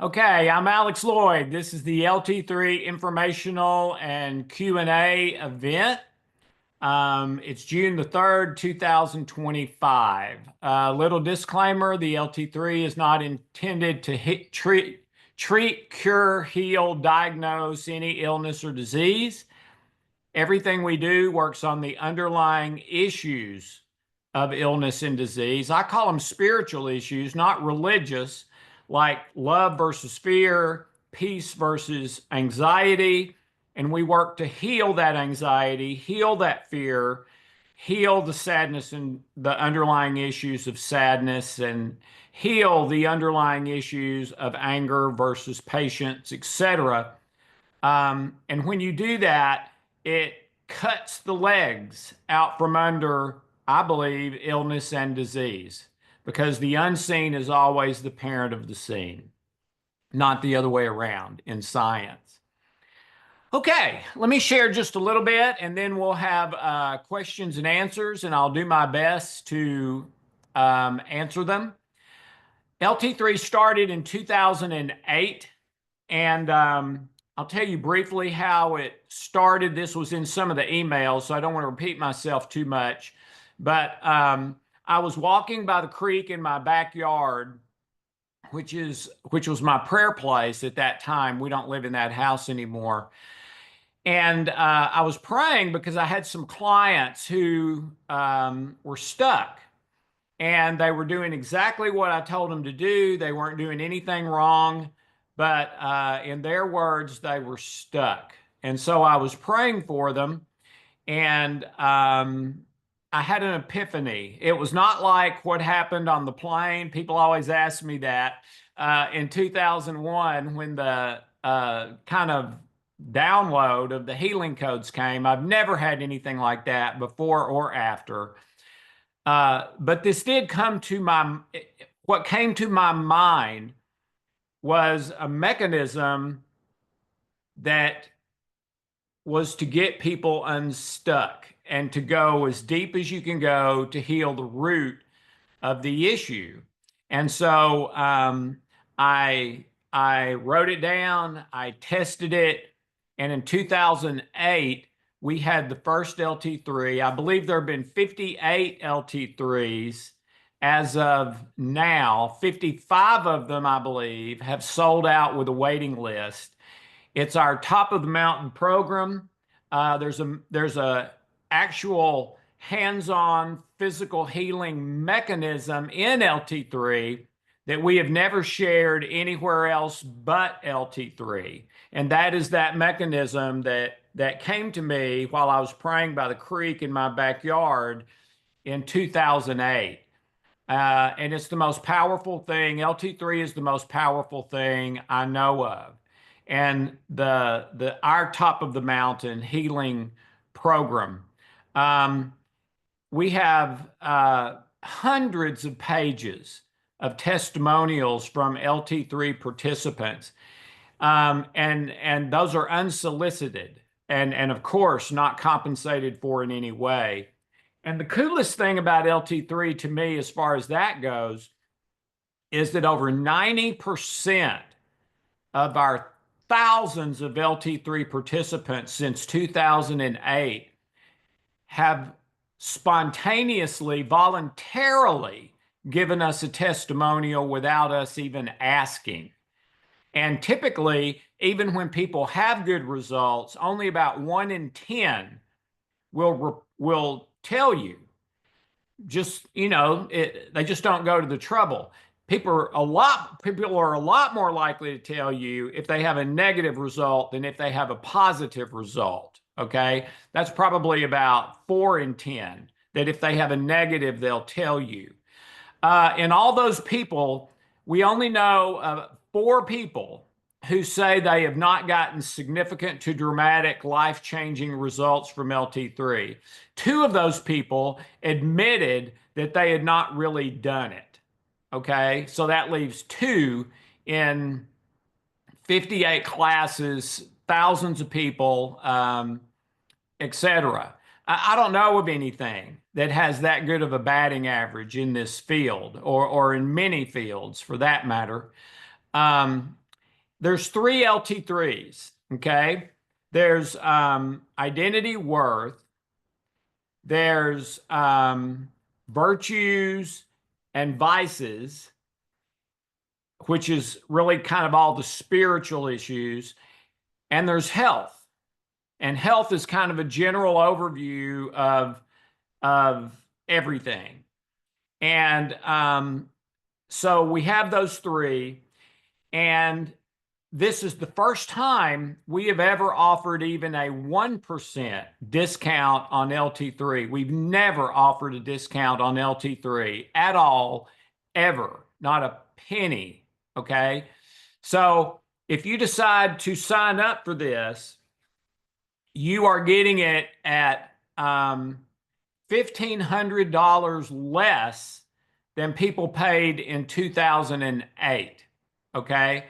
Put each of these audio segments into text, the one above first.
Okay, I'm Alex Loyd. This is the LT3 informational and Q&A event. It's June the 3rd, 2025. Little disclaimer, the LT3 is not intended to treat, cure, heal, diagnose any illness or disease. Everything we do works on the underlying issues of illness and disease. I call them spiritual issues, not religious, like love versus fear, peace versus anxiety. And we work to heal that anxiety, heal that fear, heal the sadness and the underlying issues of sadness, and heal the underlying issues of anger versus patience, etc. And when you do that, it cuts the legs out from under, I believe, illness and disease, because the unseen is always the parent of the seen, not the other way around in science. Okay, let me share just a little bit and then we'll have questions and answers, and I'll do my best to answer them. LT3 started in 2008, and I'll tell you briefly how it started. This was in some of the emails, so I don't want to repeat myself too much. But I was walking by the creek in my backyard, which was my prayer place at that time. We don't live in that house anymore. And I was praying because I had some clients who were stuck. And they were doing exactly what I told them to do. They weren't doing anything wrong, but in their words, they were stuck. And so I was praying for them, and I had an epiphany. It was not like what happened on the plane. People always ask me that. In 2001, when the kind of download of the healing codes came, I've never had anything like that before or after. But this did come to what came to my mind was a mechanism that was to get people unstuck and to go as deep as you can go to heal the root of the issue. And so I wrote it down, I tested it, and in 2008, we had the first LT3. I believe there have been 58 LT3s as of now. 55 of them, I believe, have sold out with a waiting list. It's our top of the mountain program. There's a actual hands-on physical healing mechanism in LT3 that we have never shared anywhere else but LT3. And that is that mechanism that came to me while I was praying by the creek in my backyard in 2008. And it's the most powerful thing. LT3 is the most powerful thing I know of. And our top of the mountain healing program. We have hundreds of pages of testimonials from LT3 participants. And those are unsolicited and of course not compensated for in any way. And the coolest thing about LT3 to me, as far as that goes, is that over 90% of our thousands of LT3 participants since 2008 have spontaneously, voluntarily given us a testimonial without us even asking. And typically, even when people have good results, only about 1 in 10 will tell you. Just, they just don't go to the trouble. People are a lot more likely to tell you if they have a negative result than if they have a positive result. Okay, that's probably about 4 in 10 that if they have a negative, they'll tell you. And all those people, we only know 4 people who say they have not gotten significant to dramatic life-changing results from LT3. 2 of those people admitted that they had not really done it. Okay, so that leaves 2 in 58 classes, thousands of people, etc. I don't know of anything that has that good of a batting average in this field, or in many fields for that matter. there's three LT3s, okay? There's identity worth, there's virtues and vices, which is really kind of all the spiritual issues, and there's health. And health is kind of a general overview of everything. And so we have those three. And this is the first time we have ever offered even a 1% discount on LT3. We've never offered a discount on LT3 at all, ever, not a penny. Okay. So if you decide to sign up for this, you are getting it at $1,500 less than people paid in 2008. Okay.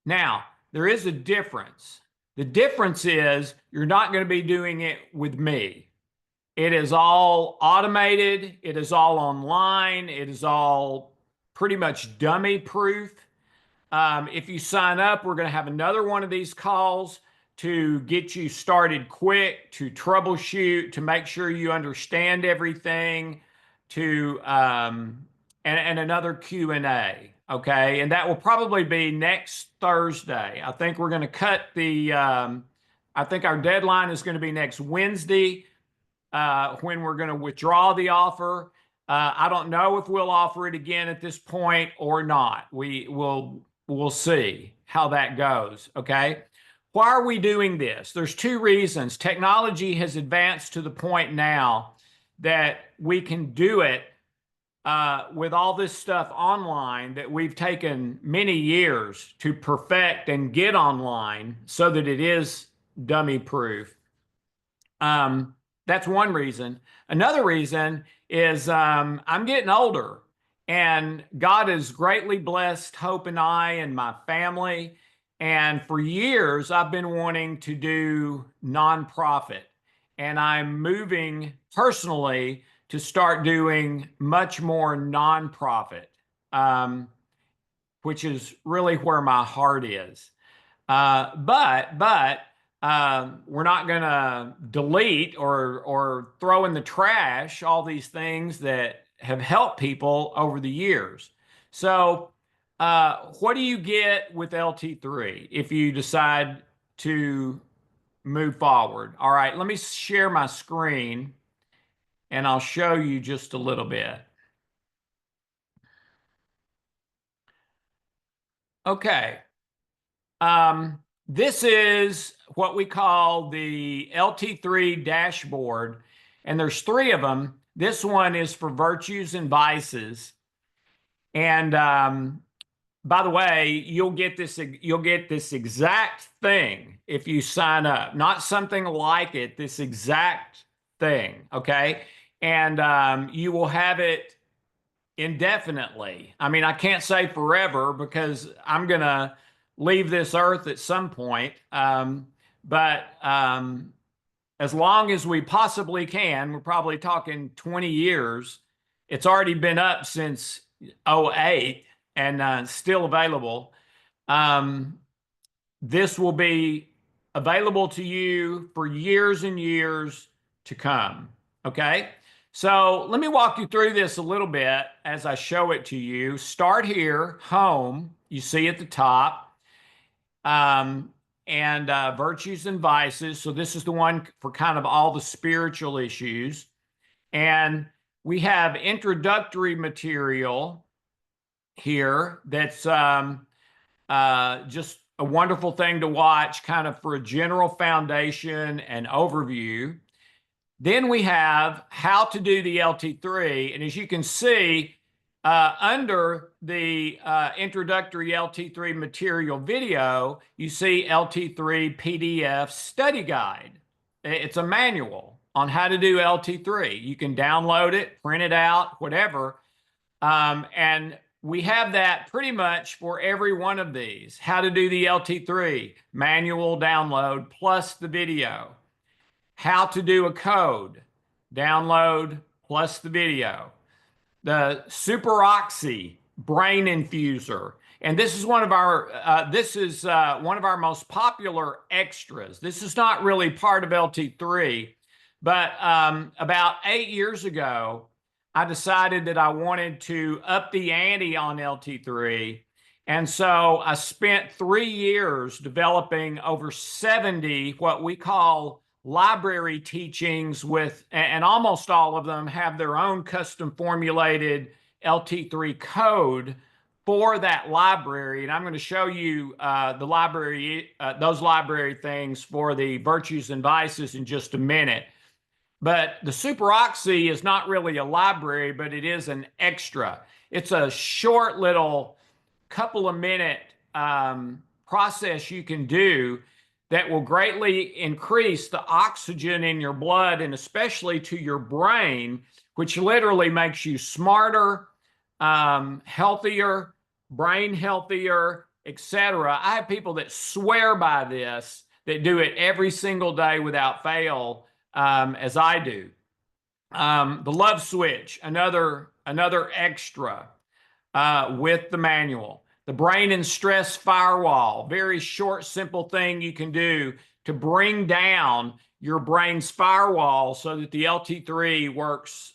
Now, there is a difference. The difference is you're not going to be doing it with me. It is all automated. It is all online. It is all pretty much dummy proof. If you sign up, we're going to have another one of these calls to get you started quick, to troubleshoot, to make sure you understand everything, to and another Q&A. Okay, and that will probably be next Thursday. I think we're going to cut the. I think our deadline is going to be next Wednesday when we're going to withdraw the offer. I don't know if we'll offer it again at this point or not. We'll see how that goes. Okay. Why are we doing this? There's two reasons. Technology has advanced to the point now that we can do it with all this stuff online that we've taken many years to perfect and get online so that it is dummy proof. That's one reason. Another reason is I'm getting older, and God has greatly blessed Hope and I and my family. And for years, I've been wanting to do nonprofit, and I'm moving personally to start doing much more nonprofit, which is really where my heart is. But we're not going to delete or throw in the trash all these things that have helped people over the years. So, what do you get with LT3 if you decide to move forward? All right, let me share my screen and I'll show you just a little bit. Okay. This is what we call the LT3 dashboard, and there's three of them. This one is for virtues and vices. And by the way, you'll get this exact thing if you sign up, not something like it, this exact thing, okay? And you will have it indefinitely. I mean, I can't say forever because I'm going to leave this earth at some point. But as long as we possibly can, we're probably talking 20 years. It's already been up since '08 and still available. This will be available to you for years and years to come. Okay. So let me walk you through this a little bit as I show it to you. Start here, home, you see at the top, and virtues and vices. So this is the one for kind of all the spiritual issues. And we have introductory material here that's just a wonderful thing to watch, kind of for a general foundation and overview. Then we have how to do the LT3. And as you can see, under the introductory LT3 material video, you see LT3 PDF study guide. It's a manual on how to do LT3. You can download it, print it out, whatever. And we have that pretty much for every one of these. How to do the LT3, manual download plus the video. How to do a code, download plus the video. The Super Oxy brain infuser. And this is one of our most popular extras. This is not really part of LT3, but about 8 years ago, I decided that I wanted to up the ante on LT3. And so I spent 3 years developing over 70 what we call library teachings and almost all of them have their own custom formulated LT3 code for that library. And I'm going to show you those library things for the virtues and vices in just a minute. But the superoxy is not really a library, but it is an extra. It's a short little couple of minute process you can do that will greatly increase the oxygen in your blood and especially to your brain, which literally makes you smarter, healthier, brain healthier, etc. I have people that swear by this, that do it every single day without fail, as I do. The love switch, another extra with the manual. The brain and stress firewall, very short, simple thing you can do to bring down your brain's firewall so that the LT3 works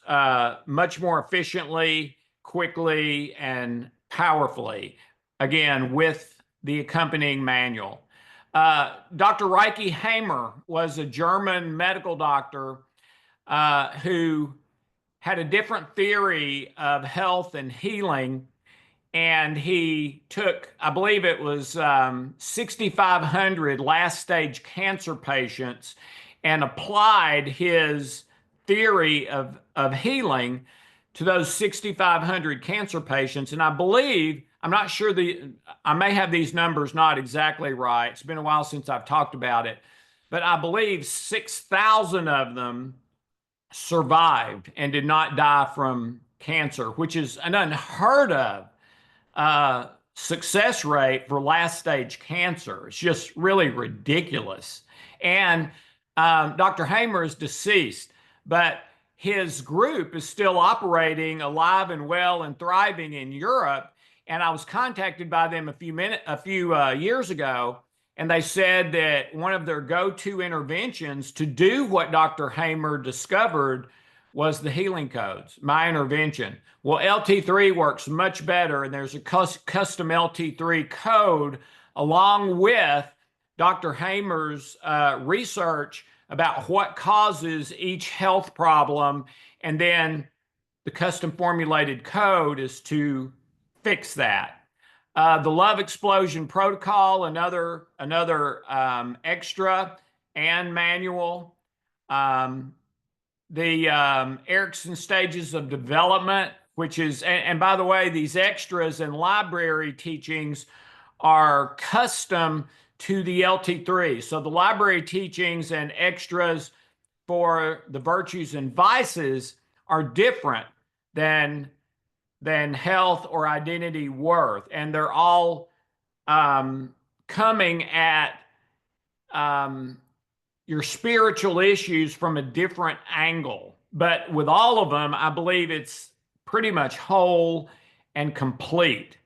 much more efficiently, quickly, and powerfully. Again, with the accompanying manual. Dr. Reiki Hamer was a German medical doctor who had a different theory of health and healing. And he took, I believe it was 6,500 last stage cancer patients and applied his theory of healing to those 6,500 cancer patients. And I believe, I'm not sure, I may have these numbers not exactly right. It's been a while since I've talked about it, but I believe 6,000 of them survived and did not die from cancer, which is an unheard of success rate for last stage cancer. It's just really ridiculous. And Dr. Hamer is deceased, but his group is still operating alive and well and thriving in Europe. And I was contacted by them a few years ago, and they said that one of their go-to interventions to do what Dr. Hamer discovered was the healing codes, my intervention. Well, LT3 works much better, and there's a custom LT3 code along with Dr. Hamer's research about what causes each health problem, and then the custom formulated code is to fix that. The Love Explosion Protocol, another extra and manual. The Erickson Stages of Development, which is, and by the way, these extras and library teachings are custom to the LT3. So the library teachings and extras for the virtues and vices are different than health or identity worth. And they're all coming at your spiritual issues from a different angle. But with all of them, I believe it's pretty much whole and complete.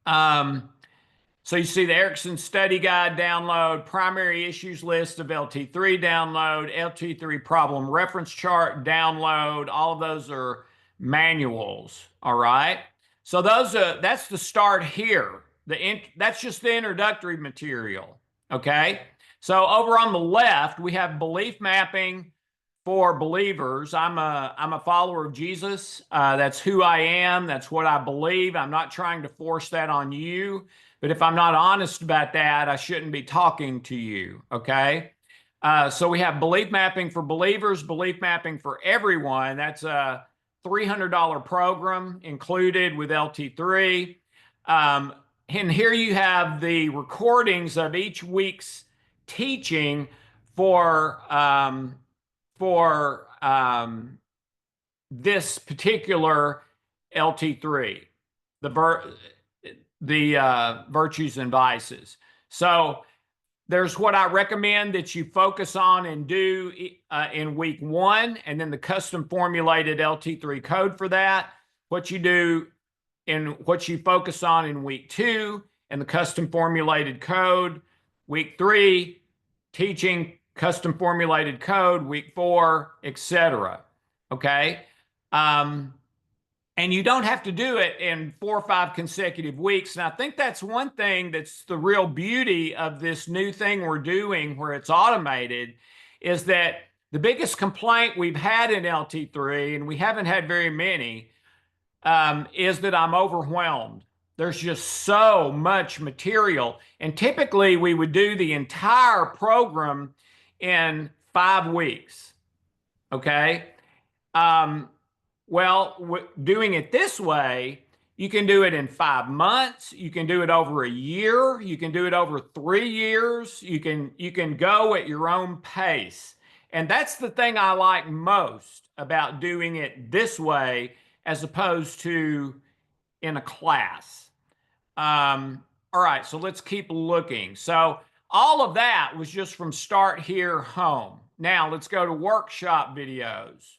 So you see the Erickson Study Guide download, primary issues list of LT3 download, LT3 problem reference chart download. All of those are manuals, all right? So that's the start here. That's just the introductory material, okay? So over on the left, we have belief mapping for believers. I'm a follower of Jesus. That's who I am. That's what I believe. I'm not trying to force that on you. But if I'm not honest about that, I shouldn't be talking to you, okay? So we have belief mapping for believers, belief mapping for everyone. That's a $300 program included with LT3. And here you have the recordings of each week's teaching for this particular LT3, the virtues and vices. So there's what I recommend that you focus on and do in week 1, and then the custom formulated LT3 code for that. What you do in what you focus on in week 2 and the custom formulated code. Week 3, teaching custom formulated code. Week 4, etc. Okay. And you don't have to do it in 4 or 5 consecutive weeks. And I think that's one thing that's the real beauty of this new thing we're doing where it's automated, is that the biggest complaint we've had in LT3, and we haven't had very many, is that I'm overwhelmed. There's just so much material. And typically we would do the entire program in 5 weeks. Okay. Well, doing it this way, you can do it in 5 months. You can do it over a year. You can do it over 3 years. You can go at your own pace. And that's the thing I like most about doing it this way as opposed to in a class. All right, so let's keep looking. So all of that was just from Start Here Home. Now let's go to workshop videos.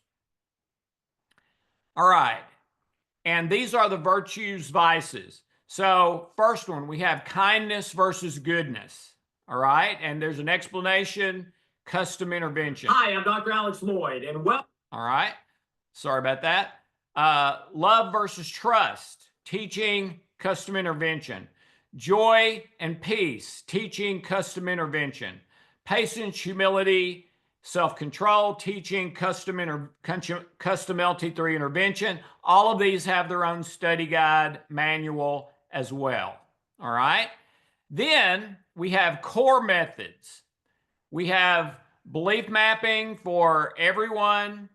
All right, and these are the virtues, vices. So first one, we have kindness versus goodness. All right, and there's an explanation, custom intervention. Hi, I'm Dr. Alex Loyd, and well. All right, sorry about that. Love versus trust, teaching, custom intervention. Joy and peace, teaching, custom intervention. Patience, humility, self-control, teaching, custom LT3 intervention. All of these have their own study guide manual as well. All right. Then we have core methods. We have belief mapping for everyone,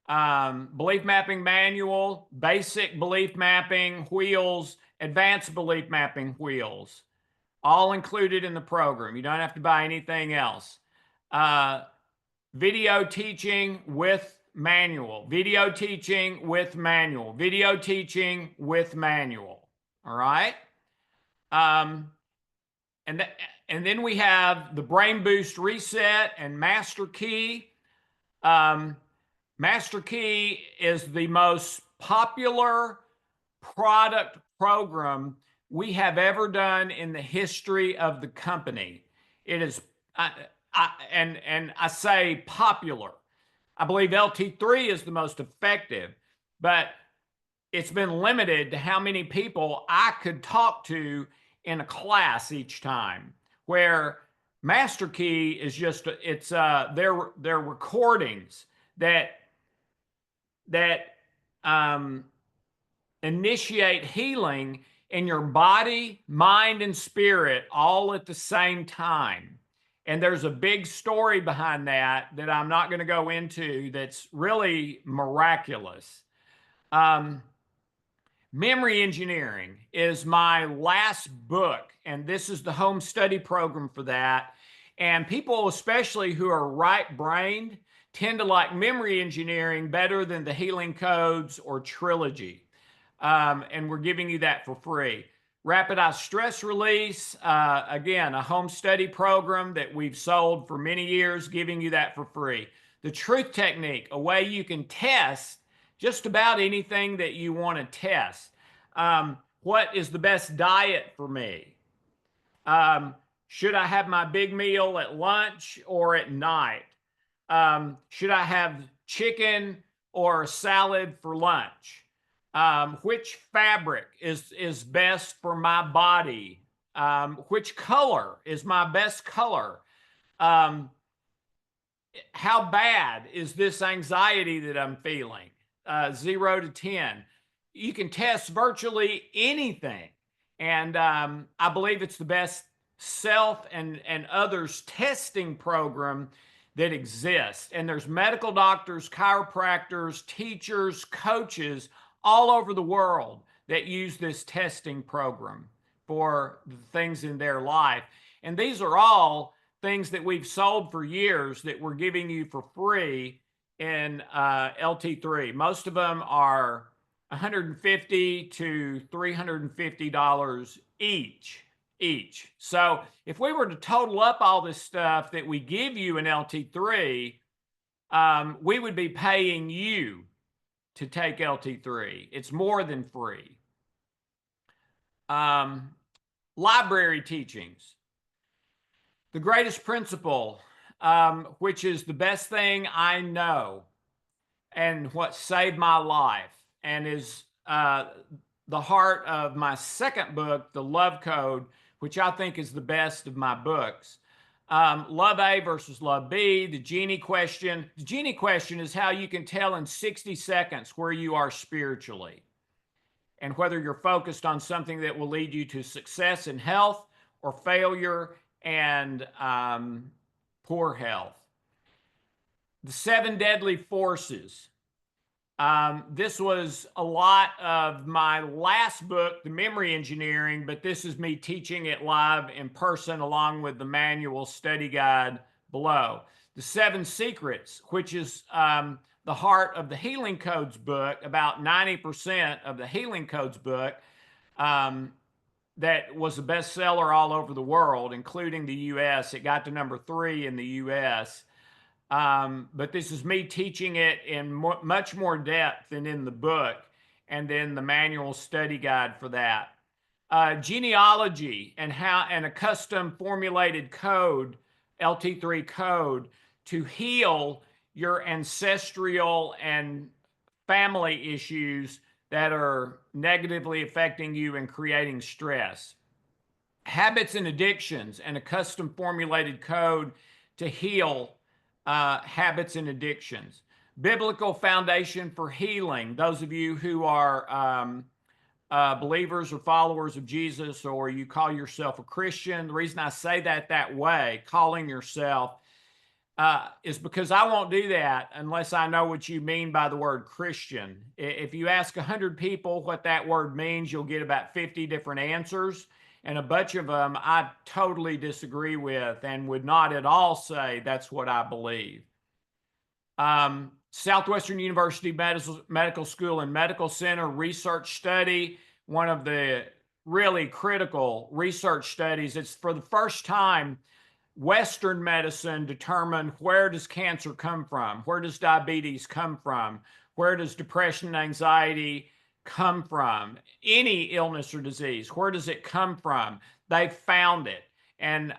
belief mapping manual, basic belief mapping wheels, advanced belief mapping wheels, all included in the program. You don't have to buy anything else. Video teaching with manual, video teaching with manual, video teaching with manual. All right. And then we have the Brain Boost Reset and Master Key. Master Key is the most popular product program we have ever done in the history of the company. It is, and I say popular. I believe LT3 is the most effective, but it's been limited to how many people I could talk to in a class each time, where Master Key is just, it's they're recordings that initiate healing in your body, mind, and spirit all at the same time. And there's a big story behind that I'm not going to go into that's really miraculous. Memory Engineering is my last book, and this is the home study program for that. And people, especially who are right-brained, tend to like Memory Engineering better than the Healing Codes or Trilogy. And we're giving you that for free. Rapid Eye Stress Release, again, a home study program that we've sold for many years, giving you that for free. The Truth Technique, a way you can test just about anything that you want to test. What is the best diet for me? Should I have my big meal at lunch or at night? Should I have chicken or salad for lunch? Which fabric is best for my body? Which color is my best color? How bad is this anxiety that I'm feeling? 0 to 10. You can test virtually anything. And I believe it's the best self and others testing program that exists. And there's medical doctors, chiropractors, teachers, coaches all over the world that use this testing program for the things in their life. And these are all things that we've sold for years that we're giving you for free in LT3. Most of them are $150 to $350 each. So if we were to total up all this stuff that we give you in LT3, we would be paying you to take LT3. It's more than free. library teachings, the greatest principle, which is the best thing I know and what saved my life and is the heart of my second book, The Love Code, which I think is the best of my books. Love A versus Love B, the Genie question. The Genie question is how you can tell in 60 seconds where you are spiritually and whether you're focused on something that will lead you to success and health or failure and poor health. The 7 deadly forces. This was a lot of my last book, The Memory Engineering, but this is me teaching it live in person along with the manual study guide below. The 7 secrets, which is the heart of the Healing Codes book, about 90% of the Healing Codes book, that was a bestseller all over the world, including the US. It got to number 3 in the US. But this is me teaching it in much more depth than in the book, and then the manual study guide for that. Genealogy and a custom formulated code, LT3 code, to heal your ancestral and family issues that are negatively affecting you and creating stress. Habits and addictions and a custom formulated code to heal habits and addictions. Biblical foundation for healing. Those of you who are believers or followers of Jesus, or you call yourself a Christian, the reason I say that way, calling yourself, is because I won't do that unless I know what you mean by the word Christian. If you ask 100 people what that word means, you'll get about 50 different answers. And a bunch of them I totally disagree with and would not at all say that's what I believe. Southwestern University Medical School and Medical Center research study, one of the really critical research studies. It's for the first time Western medicine determined where does cancer come from? Where does diabetes come from? Where does depression and anxiety come from? Any illness or disease, where does it come from? They found it. And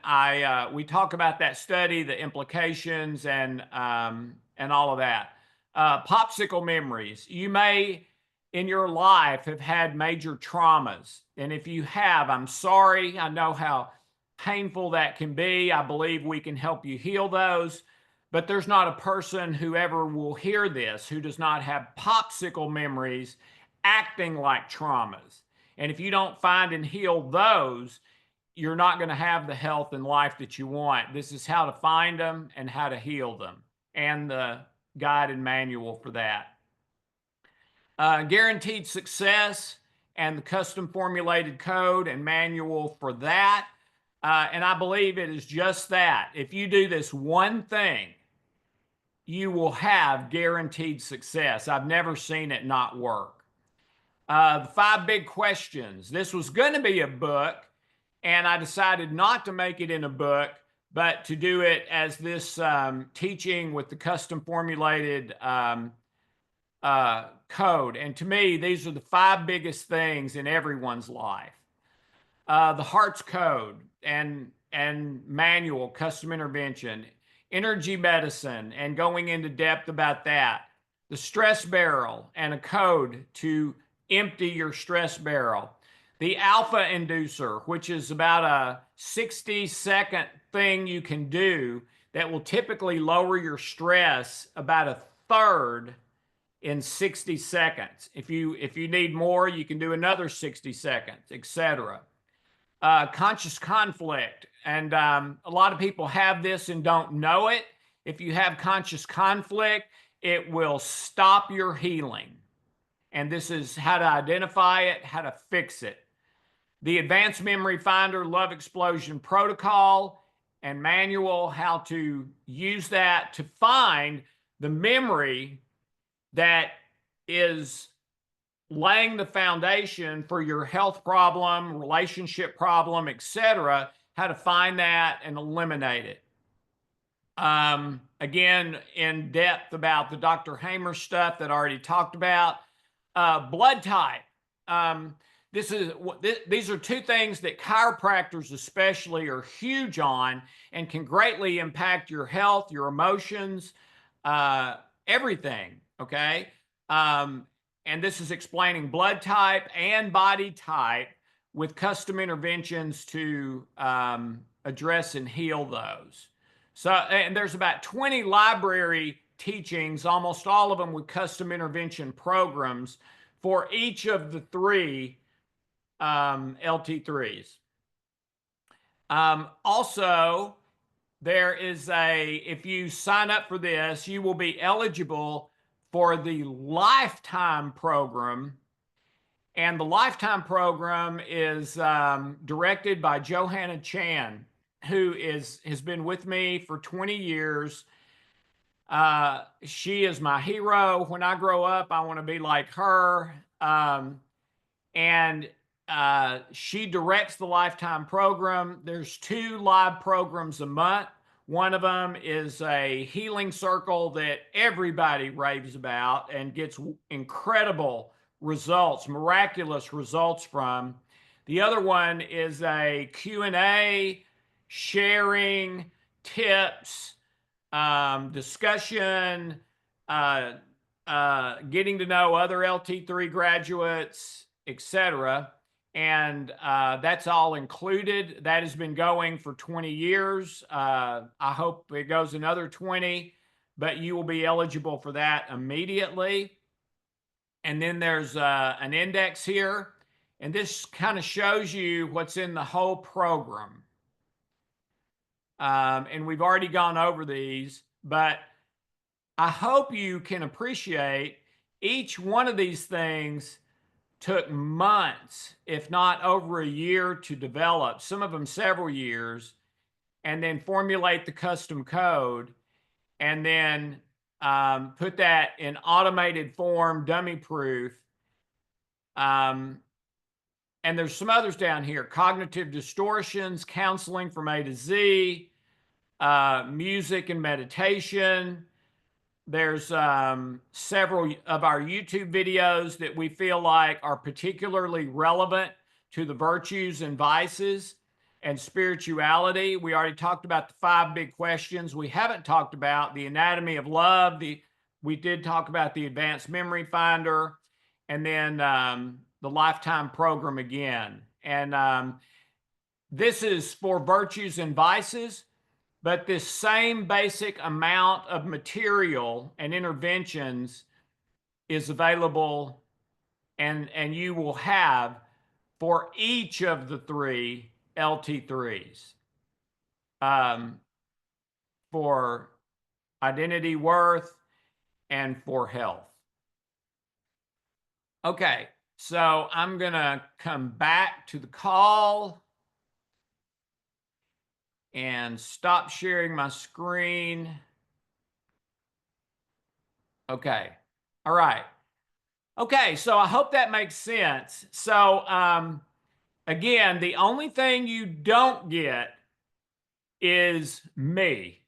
we talk about that study, the implications, and all of that. Popsicle memories. You may, in your life, have had major traumas. And if you have, I'm sorry. I know how painful that can be. I believe we can help you heal those. But there's not a person who ever will hear this who does not have popsicle memories acting like traumas. And if you don't find and heal those, you're not going to have the health and life that you want. This is how to find them and how to heal them, and the guide and manual for that. Guaranteed success and the custom formulated code and manual for that. And I believe it is just that. If you do this one thing, you will have guaranteed success. I've never seen it not work. The 5 big questions. This was going to be a book, and I decided not to make it in a book, but to do it as this teaching with the custom formulated code. And to me, these are the 5 biggest things in everyone's life. The heart's code and manual, custom intervention, energy medicine, and going into depth about that. The stress barrel and a code to empty your stress barrel. The alpha inducer, which is about a 60-second thing you can do that will typically lower your stress about a third in 60 seconds. If you need more, you can do another 60 seconds, etc. Conscious conflict. And a lot of people have this and don't know it. If you have conscious conflict, it will stop your healing. And this is how to identify it, how to fix it. The Advanced Memory Finder Love Explosion Protocol and manual, how to use that to find the memory that is laying the foundation for your health problem, relationship problem, etc., how to find that and eliminate it. Again, in depth about the Dr. Hamer stuff that I already talked about. Blood type. these are two things that chiropractors especially are huge on and can greatly impact your health, your emotions, everything. Okay. And this is explaining blood type and body type with custom interventions to address and heal those. So, and there's about 20 library teachings, almost all of them with custom intervention programs for each of the three LT3s. Also, there is if you sign up for this, you will be eligible for the lifetime program. And the lifetime program is directed by Johanna Chan, who has been with me for 20 years. She is my hero. When I grow up, I want to be like her. And she directs the lifetime program. There's 2 live programs a month. One of them is a healing circle that everybody raves about and gets incredible results, miraculous results from. The other one is a Q&A, sharing tips, discussion, getting to know other LT3 graduates, etc. And that's all included. That has been going for 20 years. I hope it goes another 20, but you will be eligible for that immediately. And then there's an index here, and this kind of shows you what's in the whole program. And we've already gone over these, but I hope you can appreciate each one of these things took months, if not over a year, to develop, some of them several years, and then formulate the custom code, and then put that in automated form, dummy proof. And there's some others down here: cognitive distortions, counseling from A to Z, music and meditation. There's several of our YouTube videos that we feel like are particularly relevant to the virtues and vices and spirituality. We already talked about the 5 big questions. We haven't talked about the anatomy of love. We did talk about the advanced memory finder, and then the lifetime program again. And this is for virtues and vices. But this same basic amount of material and interventions is available and you will have for each of the 3 LT3s. For identity, worth, and for health. Okay, so I'm going to come back to the call and stop sharing my screen. Okay. All right. Okay, so I hope that makes sense. So again, the only thing you don't get is me,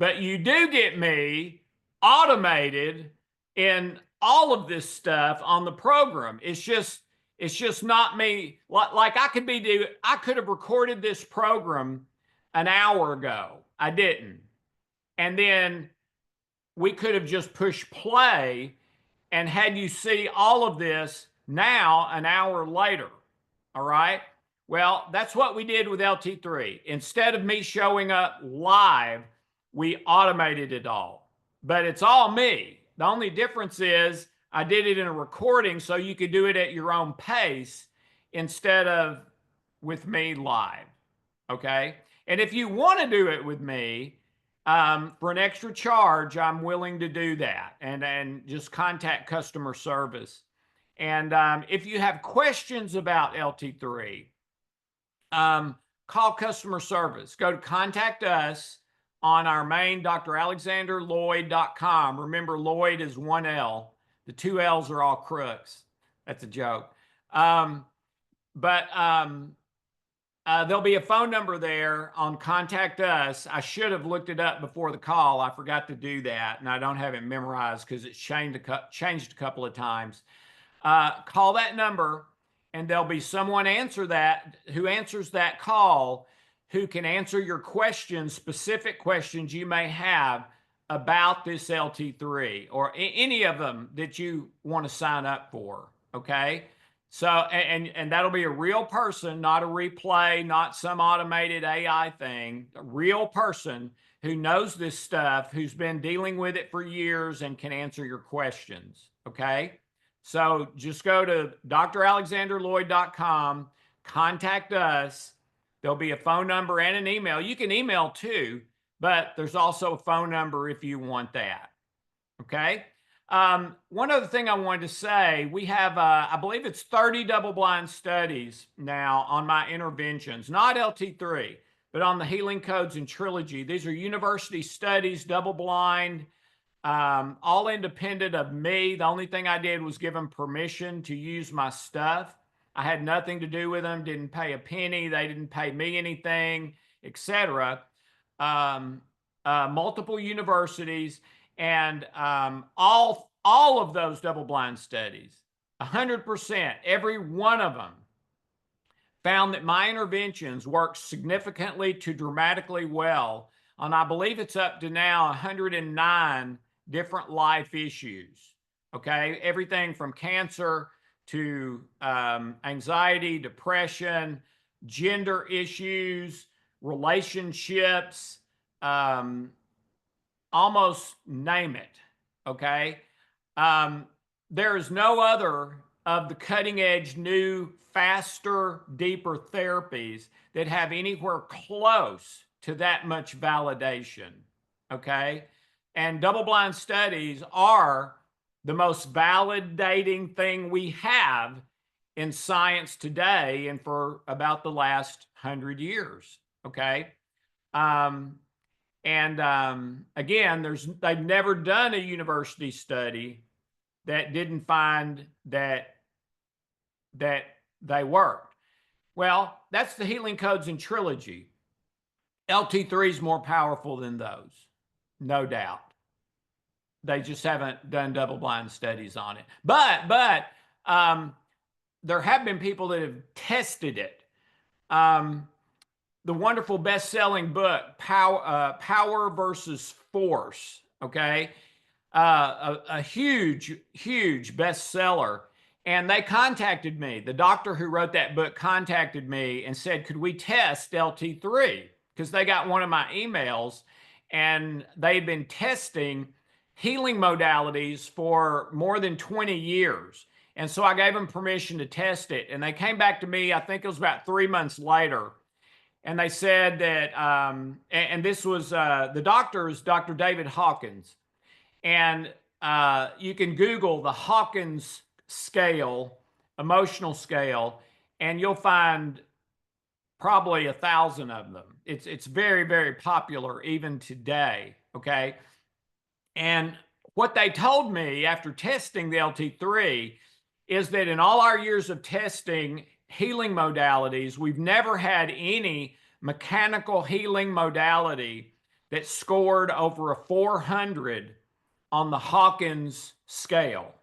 but you do get me automated in all of this stuff on the program. It's just not me. Like I could have recorded this program an hour ago. I didn't. And then we could have just pushed play and had you see all of this now an hour later. All right. Well, that's what we did with LT3. Instead of me showing up live, we automated it all. But it's all me. The only difference is I did it in a recording so you could do it at your own pace instead of with me live. Okay. And if you want to do it with me for an extra charge, I'm willing to do that and just contact customer service. And if you have questions about LT3, call customer service. Go to contact us on our main dralexanderloyd.com. Remember, Loyd is 1 L. The 2 L's are all crooks. That's a joke. There'll be a phone number there on contact us. I should have looked it up before the call. I forgot to do that, and I don't have it memorized because it's changed a couple of times. Call that number, and there'll be someone who answers that call, who can answer your questions, specific questions you may have about this LT3 or any of them that you want to sign up for. Okay. So, and that'll be a real person, not a replay, not some automated AI thing, a real person who knows this stuff, who's been dealing with it for years and can answer your questions. Okay. So just go to dralexanderloyd.com, contact us. There'll be a phone number and an email. You can email too, but there's also a phone number if you want that. Okay. One other thing I wanted to say, we have, I believe it's 30 double-blind studies now on my interventions, not LT3, but on the healing codes and Trilogy. These are university studies, double-blind, all independent of me. The only thing I did was give them permission to use my stuff. I had nothing to do with them, didn't pay a penny. They didn't pay me anything, etc. Multiple universities. And all of those double-blind studies, 100%, every one of them found that my interventions work significantly to dramatically well on, I believe it's up to now 109 different life issues. Okay, everything from cancer to anxiety, depression, gender issues, relationships, almost name it. Okay. There is no other of the cutting edge, new, faster, deeper therapies that have anywhere close to that much validation. Okay. And double-blind studies are the most validating thing we have in science today and for about the last 100 years. Okay. Again, they've never done a university study that didn't find that they worked. Well, that's the healing codes and Trilogy. LT3 is more powerful than those, no doubt. They just haven't done double-blind studies on it. But there have been people that have tested it. The wonderful best-selling book, Power versus Force, okay? A huge bestseller. And they contacted me. The doctor who wrote that book contacted me and said, could we test LT3? Because they got one of my emails and they'd been testing healing modalities for more than 20 years. And so I gave them permission to test it. And they came back to me, I think it was about 3 months later. And they said that, and this was, the doctor is Dr. David Hawkins. And you can Google the Hawkins scale, emotional scale, and you'll find probably 1,000 of them. It's very, very popular even today, okay? And what they told me after testing the LT3 is that in all our years of testing healing modalities, we've never had any mechanical healing modality that scored over a 400 on the Hawkins scale.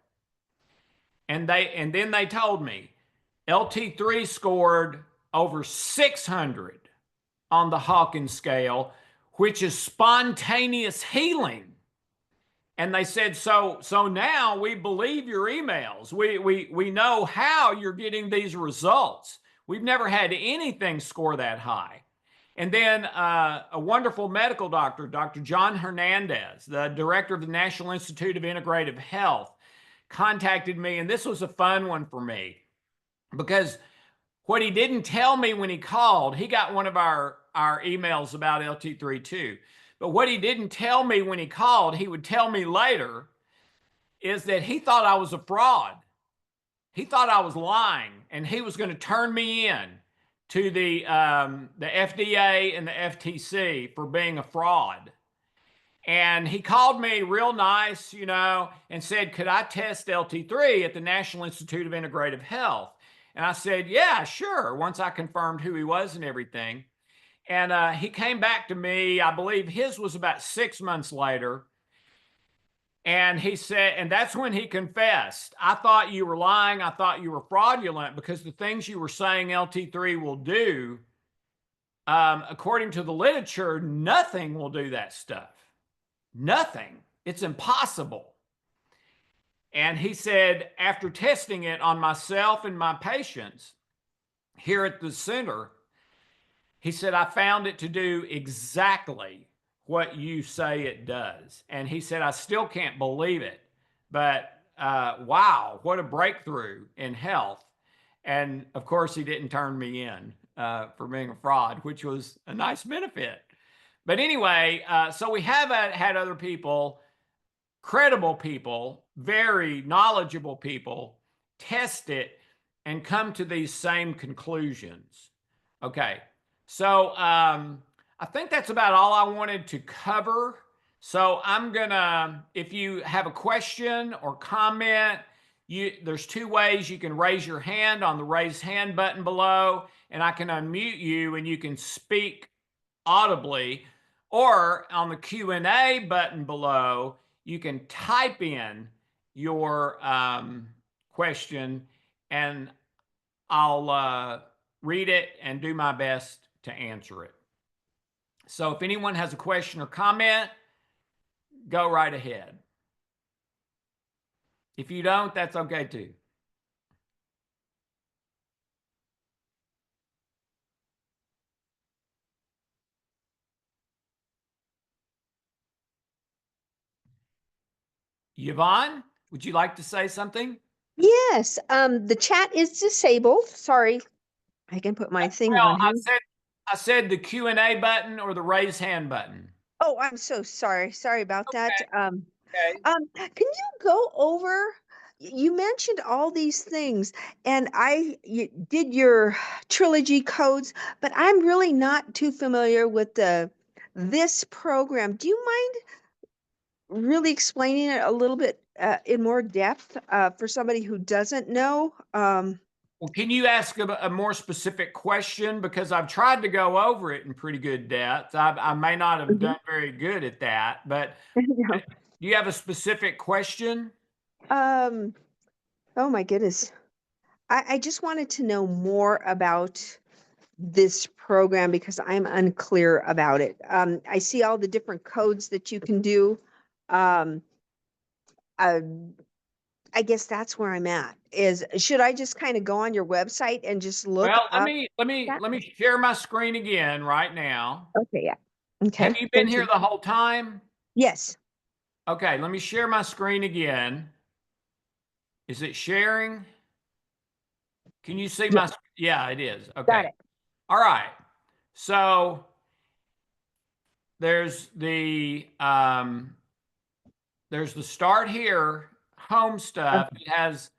And then they told me LT3 scored over 600 on the Hawkins scale, which is spontaneous healing. And they said, so now we believe your emails. We know how you're getting these results. We've never had anything score that high. And then a wonderful medical doctor, Dr. John Hernandez, the director of the National Institute of Integrative Health, contacted me. And this was a fun one for me because what he didn't tell me when he called, he got one of our emails about LT3 too. But what he didn't tell me when he called, he would tell me later, is that he thought I was a fraud. He thought I was lying, and he was going to turn me in to the FDA and the FTC for being a fraud. And he called me real nice, you know, and said, could I test LT3 at the National Institute of Integrative Health? And I said, yeah, sure, once I confirmed who he was and everything. And he came back to me, I believe his was about 6 months later. And he said, and that's when he confessed, I thought you were lying. I thought you were fraudulent because the things you were saying LT3 will do, according to the literature, nothing will do that stuff. Nothing. It's impossible. And he said, after testing it on myself and my patients here at the center, he said, I found it to do exactly what you say it does. And he said, I still can't believe it, but wow, what a breakthrough in health. And of course, he didn't turn me in for being a fraud, which was a nice benefit. But anyway, so we have had other people, credible people, very knowledgeable people, test it and come to these same conclusions. Okay, so I think that's about all I wanted to cover. So I'm gonna, if you have a question or comment, there's two ways you can raise your hand on the raise hand button below, and I can unmute you and you can speak audibly, or on the Q&A button below, you can type in your question and I'll read it and do my best to answer it. So if anyone has a question or comment, go right ahead. If you don't, that's okay too. Yvonne, would you like to say something? Yes, the chat is disabled. Sorry, I can put my thing Well, on here. I said the Q&A button or the raise hand button. Oh, I'm so sorry. Sorry about that. Okay. Can you go over? You mentioned all these things, and you did your Trilogy codes, but I'm really not too familiar with this program. Do you mind really explaining it a little bit in more depth for somebody who doesn't know? Well, can you ask a more specific question? Because I've tried to go over it in pretty good depth. I may not have done very good at that, but Yeah. do you have a specific question? Oh my goodness. I just wanted to know more about this program because I'm unclear about it. I see all the different codes that you can do. Um, uh, I guess that's where I'm at. Should I just kind of go on your website and just look Well, up let that? me share my screen again right now. Okay, yeah. Have Okay, you been thank here you. the whole time? Yes, Okay, let me share my screen again. Is it sharing? Can you see yeah, yeah, it is. got Okay. it. All right. So there's the start here home stuff. Okay, It has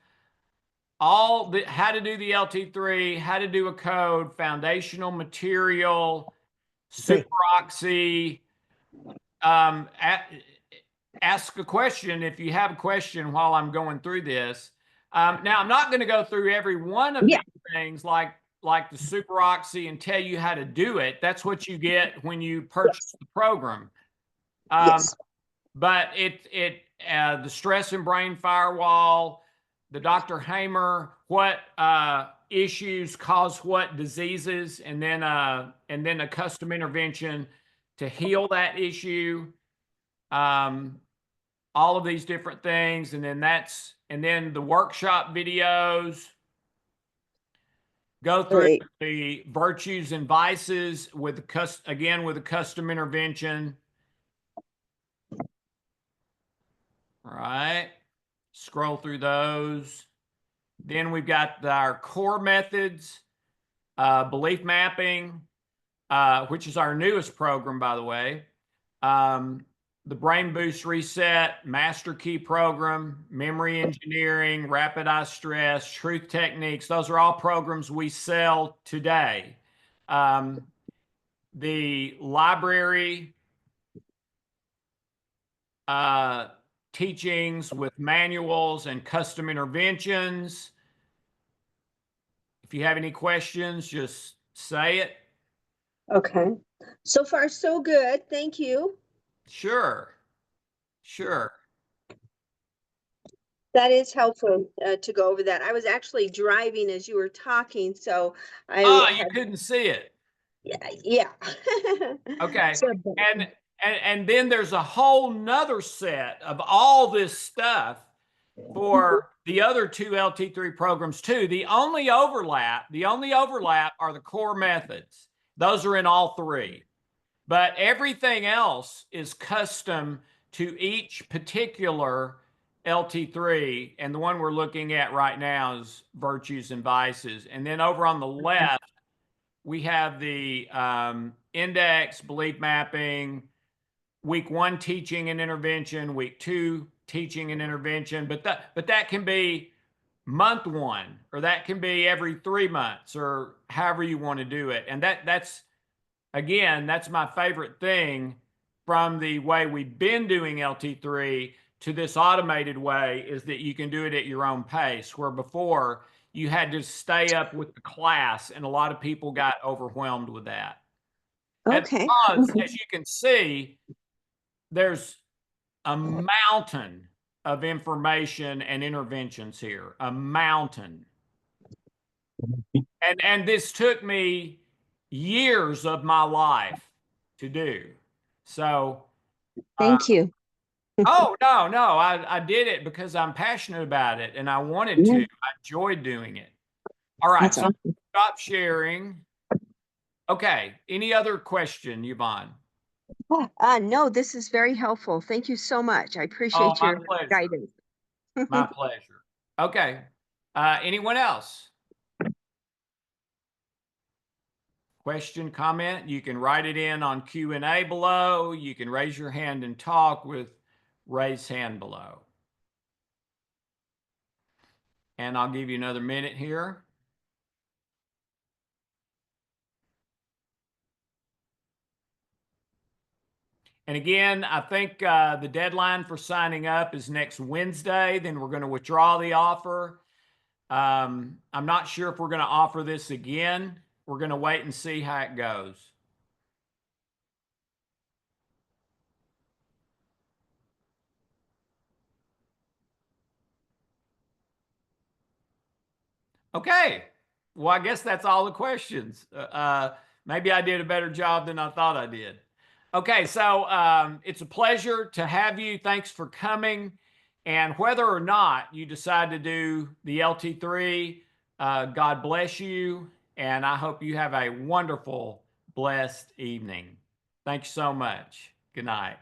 all the how to do the LT3, how to do a code, foundational material, great. superoxy. Um, ask a question if you have a question while I'm going through this. Now I'm not going to go through every one of Yeah, these things like the superoxy and tell you how to do it. That's what you get when you purchase yes, the program. Um, yes. but the stress and brain firewall, the Dr. Hamer, what issues cause what diseases, and then a custom intervention to heal that issue. All of these different things, and then the workshop videos go through Great. the virtues and vices with with a custom intervention. All right. Scroll through those. Then we've got our core methods, belief mapping, which is our newest program, by the way. The Brain Boost Reset, Master Key Program, Memory Engineering, Rapid Eye Stress, Truth Techniques. Those are all programs we sell today. The library teachings with manuals and custom interventions. If you have any questions, just say it. Okay. So far, so good. Thank you. Sure. Sure. That is helpful to go over that. I was actually driving as you were talking, so I Oh, you had, couldn't see it. yeah. Okay. So, And then there's a whole nother set of all this stuff for the other two LT3 programs too. The only overlap are the core methods. Those are in all three. But everything else is custom to each particular LT3. And the one we're looking at right now is virtues and vices. And then over on the left, we have the index, belief mapping, week 1 teaching and intervention, week 2 teaching and intervention. But that can be month 1, or that can be every 3 months, or however you want to do it. And that's again, that's my favorite thing from the way we've been doing LT3 to this automated way, is that you can do it at your own pace, where before you had to stay up with the class, and a lot of people got overwhelmed with that. And okay. because, as you can see, there's a mountain of information and interventions here, a mountain. And this took me years of my life to do. So, Thank you. oh, no, I did it because I'm passionate about it and I wanted to. I enjoyed doing it. All right, That's so awesome. stop sharing. Okay, any other question, Yvonne? No, this is very helpful. Thank you so much. I Oh, appreciate my your pleasure. guidance. My pleasure. Okay, anyone else? Question, comment? You can write it in on Q&A below. You can raise your hand and talk with raise hand below. And I'll give you another minute here. And again, I think the deadline for signing up is next Wednesday. Then we're going to withdraw the offer. I'm not sure if we're going to offer this again. We're going to wait and see how it goes. Okay. Well, I guess that's all the questions. Maybe I did a better job than I thought I did. Okay, so it's a pleasure to have you. Thanks for coming. And whether or not you decide to do the LT3, God bless you. And I hope you have a wonderful, blessed evening. Thanks so much. Good night.